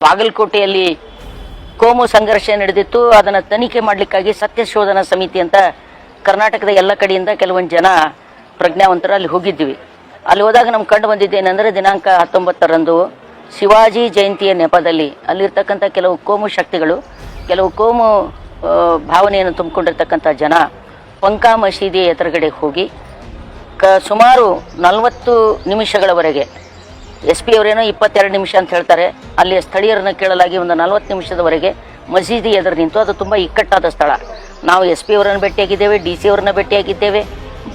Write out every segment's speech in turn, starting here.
ಬಾಗಲಕೋಟೆಯಲ್ಲಿ ಕೋಮು ಸಂಘರ್ಷ ನಡೆದಿತ್ತು. ಅದನ್ನು ತನಿಖೆ ಮಾಡಲಿಕ್ಕಾಗಿ ಸತ್ಯ ಶೋಧನಾ ಸಮಿತಿ ಅಂತ ಕರ್ನಾಟಕದ ಎಲ್ಲ ಕಡೆಯಿಂದ ಕೆಲವೊಂದು ಜನ ಪ್ರಜ್ಞಾವಂತರು ಅಲ್ಲಿ ಹೋಗಿದ್ವಿ. ಅಲ್ಲಿ ಹೋದಾಗ ನಮ್ಗೆ ಕಂಡು ಬಂದಿದ್ದೇನೆಂದರೆ ದಿನಾಂಕ 19ರಂದು ಶಿವಾಜಿ ಜಯಂತಿಯ ನೆಪದಲ್ಲಿ ಅಲ್ಲಿರ್ತಕ್ಕಂಥ ಕೆಲವು ಕೋಮು ಶಕ್ತಿಗಳು, ಕೆಲವು ಕೋಮು ಭಾವನೆಯನ್ನು ತುಂಬಿಕೊಂಡಿರ್ತಕ್ಕಂಥ ಜನ ಪಂಕಾ ಮಸೀದಿ ಎದುರುಗಡೆ ಹೋಗಿ ಸುಮಾರು 40 ನಿಮಿಷಗಳವರೆಗೆ, ಎಸ್ ಪಿ ಅವರೇನೋ 22 ನಿಮಿಷ ಅಂತ ಹೇಳ್ತಾರೆ, ಅಲ್ಲಿ ಸ್ಥಳೀಯರನ್ನು ಕೇಳಲಾಗಿ ಒಂದು 40 ನಿಮಿಷದವರೆಗೆ ಮಸೀದಿ ಎದುರು ನಿಂತು. ಅದು ತುಂಬ ಇಕ್ಕಟ್ಟಾದ ಸ್ಥಳ. ನಾವು ಎಸ್ ಪಿ ಅವರನ್ನು ಭೇಟಿಯಾಗಿದ್ದೇವೆ, ಡಿ ಸಿ ಅವರನ್ನು ಭೇಟಿಯಾಗಿದ್ದೇವೆ,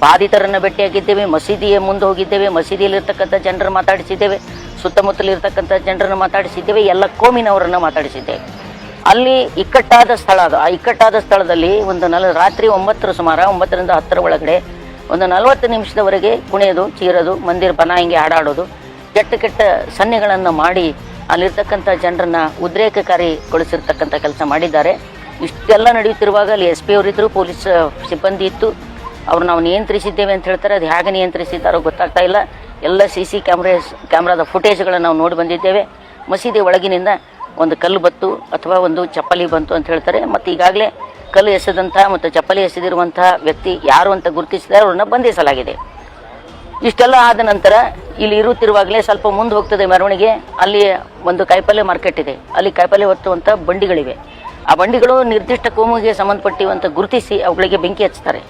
ಬಾಧಿತರನ್ನು ಭೇಟಿಯಾಗಿದ್ದೇವೆ, ಮಸೀದಿಯ ಮುಂದೆ ಹೋಗಿದ್ದೇವೆ, ಮಸೀದಿಯಲ್ಲಿರ್ತಕ್ಕಂಥ ಜನರನ್ನು ಮಾತಾಡಿಸಿದ್ದೇವೆ, ಸುತ್ತಮುತ್ತಲಿರ್ತಕ್ಕಂಥ ಜನರನ್ನು ಮಾತಾಡಿಸಿದ್ದೇವೆ, ಎಲ್ಲ ಕೋಮಿನವರನ್ನು ಮಾತಾಡಿಸಿದ್ದೇವೆ. ಅಲ್ಲಿ ಇಕ್ಕಟ್ಟಾದ ಸ್ಥಳ ಅದು. ಆ ಇಕ್ಕಟ್ಟಾದ ಸ್ಥಳದಲ್ಲಿ ಒಂದು ರಾತ್ರಿ 9ರ ಸುಮಾರು 9ರಿಂದ 10ರ ಒಳಗಡೆ ಒಂದು 40 ನಿಮಿಷದವರೆಗೆ ಕುಣಿಯೋದು, ಚೀರೋದು, ಮಂದಿರ ಬನಾಯಿಂಗೆ ಹಾಡಾಡೋದು, ಕೆಟ್ಟ ಸನ್ನೆಗಳನ್ನು ಮಾಡಿ ಅಲ್ಲಿರ್ತಕ್ಕಂಥ ಜನರನ್ನು ಉದ್ರೇಕಕಾರಿಗೊಳಿಸಿರ್ತಕ್ಕಂಥ ಕೆಲಸ ಮಾಡಿದ್ದಾರೆ. ಇಷ್ಟೆಲ್ಲ ನಡೆಯುತ್ತಿರುವಾಗ ಅಲ್ಲಿ ಎಸ್ ಪಿ ಅವರಿದ್ದರು, ಪೊಲೀಸ್ ಸಿಬ್ಬಂದಿ ಇತ್ತು. ಅವ್ರು ನಾವು ನಿಯಂತ್ರಿಸಿದ್ದೇವೆ ಅಂತ ಹೇಳ್ತಾರೆ. ಅದು ಹೇಗೆ ನಿಯಂತ್ರಿಸಿದ್ದಾರೋ ಗೊತ್ತಾಗ್ತಾ ಇಲ್ಲ. ಎಲ್ಲ CC ಕ್ಯಾಮ್ರಾದ ಫುಟೇಜ್ಗಳನ್ನು ನಾವು ನೋಡಿ ಬಂದಿದ್ದೇವೆ. ಮಸೀದಿ ಒಳಗಿನಿಂದ ಒಂದು ಕಲ್ಲು ಬತ್ತು ಅಥವಾ ಒಂದು ಚಪ್ಪಲಿ ಬಂತು ಅಂತ ಹೇಳ್ತಾರೆ. ಮತ್ತು ಈಗಾಗಲೇ ಕಲ್ಲು ಎಸೆದಂಥ ಮತ್ತು ಚಪ್ಪಲಿ ಎಸೆದಿರುವಂಥ ವ್ಯಕ್ತಿ ಯಾರು ಅಂತ ಗುರುತಿಸಿದರೆ ಅವ್ರನ್ನ ಬಂಧಿಸಲಾಗಿದೆ. ಇಷ್ಟೆಲ್ಲ ಆದ ನಂತರ ಇಲ್ಲಿ ಇರುತ್ತಿರುವಾಗಲೇ ಸ್ವಲ್ಪ ಮುಂದೆ ಹೋಗ್ತದೆ ಮೆರವಣಿಗೆ. ಅಲ್ಲಿ ಒಂದು ಕಾಯಿಪಲ್ಯ ಮಾರ್ಕೆಟ್ ಇದೆ. ಅಲ್ಲಿ ಕಾಯಿಪಲ್ಯ ಹೊತ್ತುವಂಥ ಬಂಡಿಗಳಿವೆ. ಆ ಬಂಡಿಗಳು ನಿರ್ದಿಷ್ಟ ಕೋಮಿಗೆ ಸಂಬಂಧಪಟ್ಟಿರುವಂಥ ಗುರುತಿಸಿ ಅವುಗಳಿಗೆ ಬೆಂಕಿ ಹಚ್ತಾರೆ.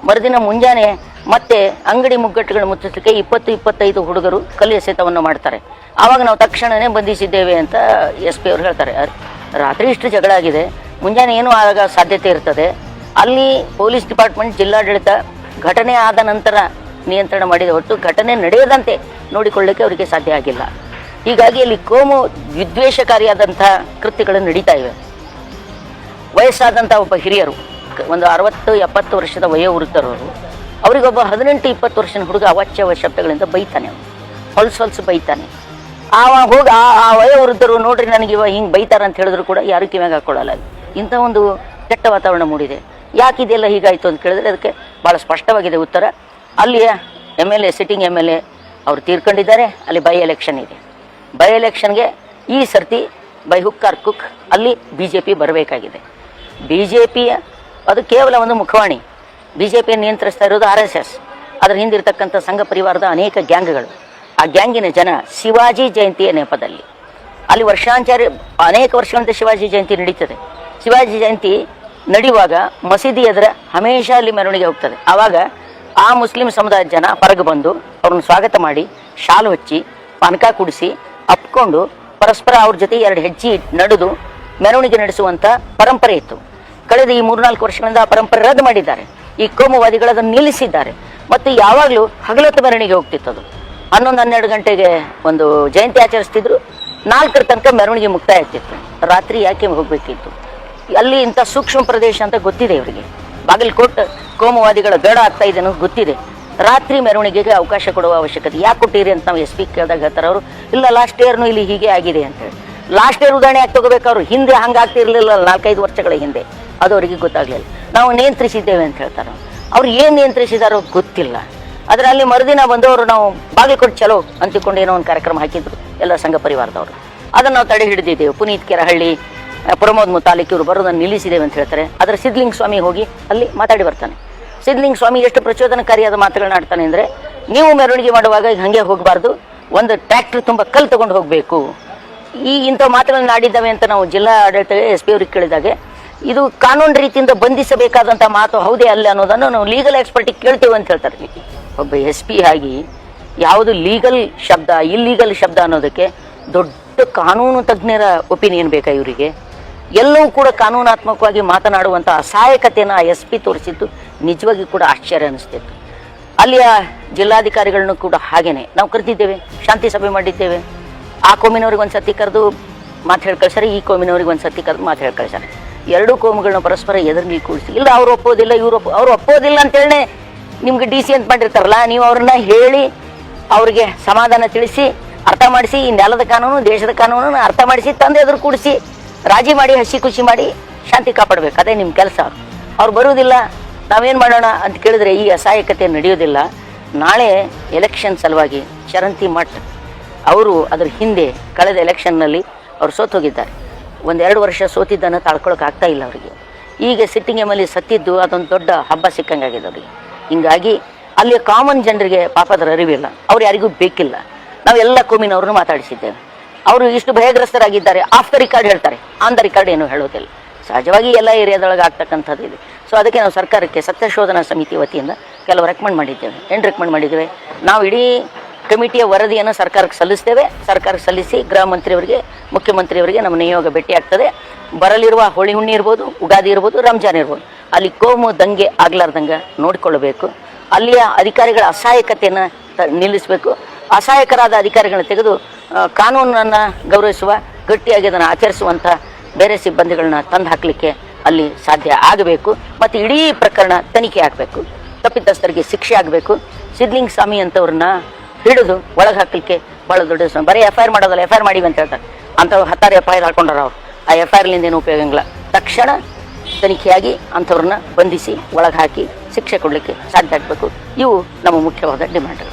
ಮರುದಿನ ಮುಂಜಾನೆ ಮತ್ತೆ ಅಂಗಡಿ ಮುಗ್ಗಟ್ಟುಗಳು ಮುಚ್ಚಿಸಲಿಕ್ಕೆ 20-25 ಹುಡುಗರು ಕಲ್ಲು ಎಸೆತವನ್ನು ಮಾಡ್ತಾರೆ. ಆವಾಗ ನಾವು ತಕ್ಷಣವೇ ಬಂಧಿಸಿದ್ದೇವೆ ಅಂತ ಎಸ್ ಪಿ ಅವರು ಹೇಳ್ತಾರೆ. ರಾತ್ರಿ ಇಷ್ಟು ಜಗಳ ಆಗಿದೆ, ಮುಂಜಾನೆ ಏನೂ ಆಗ ಸಾಧ್ಯತೆ ಇರ್ತದೆ. ಅಲ್ಲಿ ಪೊಲೀಸ್ ಡಿಪಾರ್ಟ್ಮೆಂಟ್, ಜಿಲ್ಲಾಡಳಿತ ಘಟನೆ ಆದ ನಂತರ ನಿಯಂತ್ರಣ ಮಾಡಿದ ಹೊರತು ಘಟನೆ ನಡೆಯದಂತೆ ನೋಡಿಕೊಳ್ಳಲಿಕ್ಕೆ ಅವರಿಗೆ ಸಾಧ್ಯ ಆಗಿಲ್ಲ. ಹೀಗಾಗಿ ಅಲ್ಲಿ ಕೋಮು ವಿದ್ವೇಷಕಾರಿಯಾದಂಥ ಕೃತ್ಯಗಳು ನಡೀತಾ ಇವೆ. ವಯಸ್ಸಾದಂಥ ಒಬ್ಬ ಹಿರಿಯರು, ಒಂದು 60-70 ವರ್ಷದ ವಯೋವೃದ್ಧರವರು, ಅವರಿಗೊಬ್ಬ 18-20 ವರ್ಷದ ಹುಡುಗ ಅವಾಚ್ಯ ಶಬ್ದಗಳಿಂದ ಬೈತಾನೆ, ಹೊಲ್ಸು ಬೈತಾನೆ. ಆವಾಗ ಹೋಗಿ ಆ ವಯೋವೃದ್ಧರು ನೋಡ್ರಿ ನನಗೆ ಇವಾಗ ಹಿಂಗೆ ಬೈತಾರೆ ಅಂತ ಹೇಳಿದ್ರು ಕೂಡ ಯಾರು ಕಿವ್ಯಾಗ ಹಾಕ್ಕೊಳ್ಳಲ್ಲ. ಇಂಥ ಒಂದು ಕೆಟ್ಟ ವಾತಾವರಣ ಮೂಡಿದೆ. ಯಾಕೆ ಇದೆಲ್ಲ ಹೀಗಾಯಿತು ಅಂತ ಕೇಳಿದ್ರೆ ಅದಕ್ಕೆ ಭಾಳ ಸ್ಪಷ್ಟವಾಗಿದೆ ಉತ್ತರ. ಅಲ್ಲಿಯ MLA, ಸಿಟ್ಟಿಂಗ್ MLA ಅವರು ತೀರ್ಕೊಂಡಿದ್ದಾರೆ. ಅಲ್ಲಿ ಬೈ ಎಲೆಕ್ಷನ್ ಇದೆ. ಬೈ ಎಲೆಕ್ಷನ್ಗೆ ಈ ಸರ್ತಿ ಬೈ ಹುಕ್ ಆರ್ ಕುಕ್ ಅಲ್ಲಿ BJP ಬರಬೇಕಾಗಿದೆ. BJP ಅದು ಕೇವಲ ಒಂದು ಮುಖವಾಣಿ. BJP ನಿಯಂತ್ರಿಸ್ತಾ ಇರೋದು RSS. ಅದರ ಹಿಂದಿರ್ತಕ್ಕಂಥ ಸಂಘ ಪರಿವಾರದ ಅನೇಕ ಗ್ಯಾಂಗ್ಗಳು. ಆ ಗ್ಯಾಂಗಿನ ಜನ ಶಿವಾಜಿ ಜಯಂತಿಯ ನೆಪದಲ್ಲಿ ಅಲ್ಲಿ ಅನೇಕ ವರ್ಷಗಳಿಂದ ಶಿವಾಜಿ ಜಯಂತಿ ನಡೀತದೆ. ಶಿವಾಜಿ ಜಯಂತಿ ನಡೆಯುವಾಗ ಮಸೀದಿ ಎದುರ ಹಮೇಶಾ ಅಲ್ಲಿ ಮೆರವಣಿಗೆ ಹೋಗ್ತದೆ. ಆವಾಗ ಆ ಮುಸ್ಲಿಂ ಸಮುದಾಯದ ಜನ ಹೊರಗೆ ಬಂದು ಅವ್ರನ್ನ ಸ್ವಾಗತ ಮಾಡಿ, ಶಾಲು ಹಚ್ಚಿ, ಪಾನಕ ಕುಡಿಸಿ, ಅಪ್ಕೊಂಡು ಪರಸ್ಪರ ಅವ್ರ ಜೊತೆ 2 ಹೆಜ್ಜೆ ನಡೆದು ಮೆರವಣಿಗೆ ನಡೆಸುವಂಥ ಪರಂಪರೆ ಇತ್ತು. ಕಳೆದ ಈ 3-4 ವರ್ಷಗಳಿಂದ ಆ ಪರಂಪರೆ ರದ್ದು ಮಾಡಿದ್ದಾರೆ. ಈ ಕೋಮುವಾದಿಗಳು ಅದನ್ನು ನಿಲ್ಲಿಸಿದ್ದಾರೆ. ಮತ್ತು ಯಾವಾಗಲೂ ಹಗಲೊತ್ತು ಮೆರವಣಿಗೆ ಹೋಗ್ತಿತ್ತು. ಅದು 11-12 ಗಂಟೆಗೆ ಒಂದು ಜಯಂತಿ ಆಚರಿಸ್ತಿದ್ರು, 4ರ ತನಕ ಮೆರವಣಿಗೆ ಮುಕ್ತಾಯ ಆಗ್ತಿತ್ತು. ರಾತ್ರಿ ಯಾಕೆ ಹೋಗಬೇಕಿತ್ತು? ಅಲ್ಲಿ ಇಂಥ ಸೂಕ್ಷ್ಮ ಪ್ರದೇಶ ಅಂತ ಗೊತ್ತಿದೆ ಇವರಿಗೆ. ಬಾಗಲಕೋಟೆ ಕೋಮುವಾದಿಗಳ ಗಡ ಆಗ್ತಾ ಇದೆ ಅನ್ನೋದು ಗೊತ್ತಿದೆ. ರಾತ್ರಿ ಮೆರವಣಿಗೆಗೆ ಅವಕಾಶ ಕೊಡುವ ಅವಶ್ಯಕತೆ ಯಾಕೆ ಕೊಟ್ಟಿರಿ ಅಂತ ನಾವು SP ಕೇಳಿದಾಗ ಹೇಳ್ತಾರೆ ಅವರು, ಇಲ್ಲ ಲಾಸ್ಟ್ ಇಯರ್ನು ಇಲ್ಲಿ ಹೀಗೆ ಆಗಿದೆ ಅಂತೇಳಿ. ಲಾಸ್ಟ್ ಇಯರ್ ಉದಾಹರಣೆ ಯಾಕೆ ತಗೋಬೇಕು? ಅವರು ಹಿಂದೆ ಹಂಗಾಗ್ತಿರ್ಲಿಲ್ಲ 4-5 ವರ್ಷಗಳ ಹಿಂದೆ, ಅದು ಅವರಿಗೆ ಗೊತ್ತಾಗಲಿಲ್ಲ. ನಾವು ನಿಯಂತ್ರಿಸಿದ್ದೇವೆ ಅಂತ ಹೇಳ್ತಾರೆ. ಅವ್ರು ಏನು ನಿಯಂತ್ರಿಸಿದಾರೋ ಗೊತ್ತಿಲ್ಲ. ಅದರಲ್ಲಿ ಮರುದಿನ ಬಂದವರು ನಾವು ಬಾಗಲಕೋಟೆ ಚಲೋ ಅಂತಿಕೊಂಡು ಏನೋ ಒಂದು ಕಾರ್ಯಕ್ರಮ ಹಾಕಿದ್ರು ಎಲ್ಲ ಸಂಘ ಪರಿವಾರದವರು. ಅದನ್ನು ನಾವು ತಡೆ ಹಿಡಿದಿದ್ದೇವೆ. ಪುನೀತ್ ಕೆರಹಳ್ಳಿ, ಪ್ರಮೋದ್ ಮುತಾಲಿಕ್ ಇವರು ಬರೋದನ್ನು ನಿಲ್ಲಿಸಿದ್ದೇವೆ ಅಂತ ಹೇಳ್ತಾರೆ. ಅದರ ಸಿದ್ಧಲಿಂಗ ಸ್ವಾಮಿ ಹೋಗಿ ಅಲ್ಲಿ ಮಾತಾಡಿ ಬರ್ತಾನೆ. ಸಿದ್ಧಲಿಂಗ ಸ್ವಾಮಿ ಎಷ್ಟು ಪ್ರಚೋದನಕಾರಿಯಾದ ಮಾತುಗಳನ್ನ ಆಡ್ತಾನೆ ಅಂದರೆ, ನೀವು ಮೆರವಣಿಗೆ ಮಾಡುವಾಗ ಹಾಗೆ ಹೋಗಬಾರ್ದು, ಒಂದು ಟ್ರ್ಯಾಕ್ಟರ್ ತುಂಬ ಕಲ್ಲು ತೊಗೊಂಡು ಹೋಗಬೇಕು. ಇಂಥ ಮಾತುಗಳನ್ನ ಆಡಿದ್ದಾವೆ ಅಂತ ನಾವು ಜಿಲ್ಲಾ ಆಡಳಿತ SP ಅವ್ರಿಗೆ ಕೇಳಿದಾಗೆ, ಇದು ಕಾನೂನು ರೀತಿಯಿಂದ ಬಂಧಿಸಬೇಕಾದಂಥ ಮಾತು ಹೌದೇ ಅಲ್ಲ ಅನ್ನೋದನ್ನು ನಾವು ಲೀಗಲ್ ಎಕ್ಸ್ಪರ್ಟಿಗೆ ಕೇಳ್ತೇವೆ ಅಂತ ಹೇಳ್ತಾರೆ. ಒಬ್ಬ SP ಆಗಿ ಯಾವುದು ಲೀಗಲ್ ಶಬ್ದ, ಇಲ್ಲೀಗಲ್ ಶಬ್ದ ಅನ್ನೋದಕ್ಕೆ ದೊಡ್ಡ ಕಾನೂನು ತಜ್ಞರ ಒಪಿನಿಯನ್ ಬೇಕಾ ಇವರಿಗೆ? ಎಲ್ಲವೂ ಕೂಡ ಕಾನೂನಾತ್ಮಕವಾಗಿ ಮಾತನಾಡುವಂಥ ಅಸಹಾಯಕತೆಯನ್ನು SP ತೋರಿಸಿದ್ದು ನಿಜವಾಗಿ ಕೂಡ ಆಶ್ಚರ್ಯ ಅನ್ನಿಸ್ತಿತ್ತು. ಅಲ್ಲಿಯ ಜಿಲ್ಲಾಧಿಕಾರಿಗಳನ್ನು ಕೂಡ ಹಾಗೇನೆ ನಾವು ಕರೆದಿದ್ದೇವೆ, ಶಾಂತಿ ಸಭೆ ಮಾಡಿದ್ದೇವೆ. ಆ ಕೋಮಿನವ್ರಿಗೆ ಒಂದು ಸತಿ ಕರೆದು ಮಾತು ಹೇಳಿ ಕಳ್ಸಾರೆ, ಈ ಕೋಮಿನವ್ರಿಗೆ ಒಂದು ಸತಿ ಕರೆದು ಮಾತು ಹೇಳಿ ಕಳ್ಸಾರೆ. 2 ಕೋಮುಗಳನ್ನ ಪರಸ್ಪರ ಎದುರಿಗೆ ಕೂಡಿಸಿ, ಇಲ್ಲ ಅವ್ರು ಒಪ್ಪೋದಿಲ್ಲ, ಅವ್ರು ಒಪ್ಪೋದಿಲ್ಲ ಅಂತೇಳಿ ನಿಮ್ಗೆ DC ಅಂತ ಮಾಡಿರ್ತಾರಲ್ಲ, ನೀವು ಅವ್ರನ್ನ ಹೇಳಿ ಅವ್ರಿಗೆ ಸಮಾಧಾನ ತಿಳಿಸಿ ಅರ್ಥ ಮಾಡಿಸಿ, ಈ ನೆಲದ ಕಾನೂನು ದೇಶದ ಕಾನೂನನ್ನು ಅರ್ಥ ಮಾಡಿಸಿ ತಂದೆ ಎದುರು ಕೂಡಿಸಿ ರಾಜಿ ಮಾಡಿ ಹಸಿ ಖುಷಿ ಮಾಡಿ ಶಾಂತಿ ಕಾಪಾಡಬೇಕು. ಅದೇ ನಿಮ್ಮ ಕೆಲಸ. ಅವ್ರು ಬರುವುದಿಲ್ಲ, ನಾವೇನು ಮಾಡೋಣ ಅಂತ ಕೇಳಿದ್ರೆ ಈ ಅಸಹಾಯಕತೆ ನಡೆಯೋದಿಲ್ಲ. ನಾಳೆ ಎಲೆಕ್ಷನ್ ಸಲುವಾಗಿ ಚರಂತಿ ಮಠ್ ಅವರು ಅದರ ಹಿಂದೆ ಕಳೆದ ಎಲೆಕ್ಷನ್ನಲ್ಲಿ ಅವ್ರು ಸೋತು ಹೋಗಿದ್ದಾರೆ. 1-2 ವರ್ಷ ಸೋತಿದ್ದನ್ನು ತಾಳ್ಕೊಳಕ್ಕೆ ಆಗ್ತಾ ಇಲ್ಲ ಅವರಿಗೆ. ಈಗ ಸಿಟ್ಟಿಂಗ್ ಎಮ್ ಎಲ್ ಎ ಸತ್ತಿದ್ದು ಅದೊಂದು ದೊಡ್ಡ ಹಬ್ಬ ಸಿಕ್ಕಂಗಾಗಿದೆ ಅವರಿಗೆ. ಹಿಂಗಾಗಿ ಅಲ್ಲಿ ಕಾಮನ್ ಜನರಿಗೆ ಪಾಪ ಅದರ ಅರಿವಿಲ್ಲ, ಅವ್ರು ಯಾರಿಗೂ ಬೇಕಿಲ್ಲ. ನಾವು ಎಲ್ಲ ಕೋಮಿನವ್ರನ್ನು ಮಾತಾಡಿಸಿದ್ದೇವೆ. ಅವರು ಇಷ್ಟು ಭಯಗ್ರಸ್ತರಾಗಿದ್ದಾರೆ, ಆಫ್ ದ ರಿಕಾರ್ಡ್ ಹೇಳ್ತಾರೆ, ಆನ್ ದ ರಿಕಾರ್ಡ್ ಏನು ಹೇಳೋದಿಲ್ಲ. ಸಹಜವಾಗಿ ಎಲ್ಲ ಏರಿಯಾದೊಳಗೆ ಆಗ್ತಕ್ಕಂಥದ್ದು ಇದೆ. ಸೊ ಅದಕ್ಕೆ ನಾವು ಸರ್ಕಾರಕ್ಕೆ ಸತ್ಯಶೋಧನಾ ಸಮಿತಿ ವತಿಯಿಂದ ಕೆಲವು ರೆಕಮೆಂಡ್ ಮಾಡಿದ್ದೇವೆ. ಏನು ರೆಕಮೆಂಡ್ ಮಾಡಿದ್ದೇವೆ? ನಾವು ಇಡೀ ಕಮಿಟಿಯ ವರದಿಯನ್ನು ಸರ್ಕಾರಕ್ಕೆ ಸಲ್ಲಿಸ್ತೇವೆ. ಸರ್ಕಾರಕ್ಕೆ ಸಲ್ಲಿಸಿ ಗೃಹ ಮಂತ್ರಿಯವರಿಗೆ, ಮುಖ್ಯಮಂತ್ರಿಯವರಿಗೆ ನಮ್ಮ ನಿಯೋಗ ಭೇಟಿ ಆಗ್ತದೆ. ಬರಲಿರುವ ಹೋಳಿ ಹುಣ್ಣಿ ಇರ್ಬೋದು, ಉಗಾದಿ ಇರ್ಬೋದು, ರಂಜಾನ್ ಇರ್ಬೋದು, ಅಲ್ಲಿ ಕೋಮು ದಂಗೆ ಆಗ್ಲಾರ್ದಂಗೆ ನೋಡಿಕೊಳ್ಳಬೇಕು. ಅಲ್ಲಿಯ ಅಧಿಕಾರಿಗಳ ಅಸಹಾಯಕತೆಯನ್ನು ನಿಲ್ಲಿಸಬೇಕು. ಅಸಹಾಯಕರಾದ ಅಧಿಕಾರಿಗಳನ್ನ ತೆಗೆದು ಕಾನೂನನ್ನು ಗೌರವಿಸುವ, ಗಟ್ಟಿಯಾಗಿ ಅದನ್ನು ಆಚರಿಸುವಂಥ ಬೇರೆ ಸಿಬ್ಬಂದಿಗಳನ್ನ ತಂದು ಹಾಕಲಿಕ್ಕೆ ಅಲ್ಲಿ ಸಾಧ್ಯ ಆಗಬೇಕು. ಮತ್ತು ಇಡೀ ಪ್ರಕರಣ ತನಿಖೆ ಆಗಬೇಕು, ತಪ್ಪಿತಸ್ಥರಿಗೆ ಶಿಕ್ಷೆ ಆಗಬೇಕು. ಸಿದ್ಲಿಂಗ್ ಸ್ವಾಮಿ ಅಂತವ್ರನ್ನ ಹಿಡಿದು ಒಳಗೆ ಹಾಕಲಿಕ್ಕೆ ಭಾಳ ದೊಡ್ಡ ಬರೀ FIR ಮಾಡೋದಲ್ಲ, FIR ಮಾಡಿವಿ ಅಂತ ಹೇಳ್ತಾರೆ. ಅಂಥವ್ರು 10 FIR ಹಾಕೊಂಡಾರ ಅವ್ರು. ಆ FIRಲಿಂದ ಏನು ಉಪಯೋಗ ಇಲ್ಲ. ತಕ್ಷಣ ತನಿಖೆಯಾಗಿ ಅಂಥವ್ರನ್ನ ಬಂಧಿಸಿ ಒಳಗೆ ಹಾಕಿ ಶಿಕ್ಷೆ ಕೊಡಲಿಕ್ಕೆ ಸಾಧ್ಯ ಆಗಬೇಕು. ಇವು ನಮ್ಮ ಮುಖ್ಯವಾದ ಡಿಮ್ಯಾಂಡ್ಗಳು.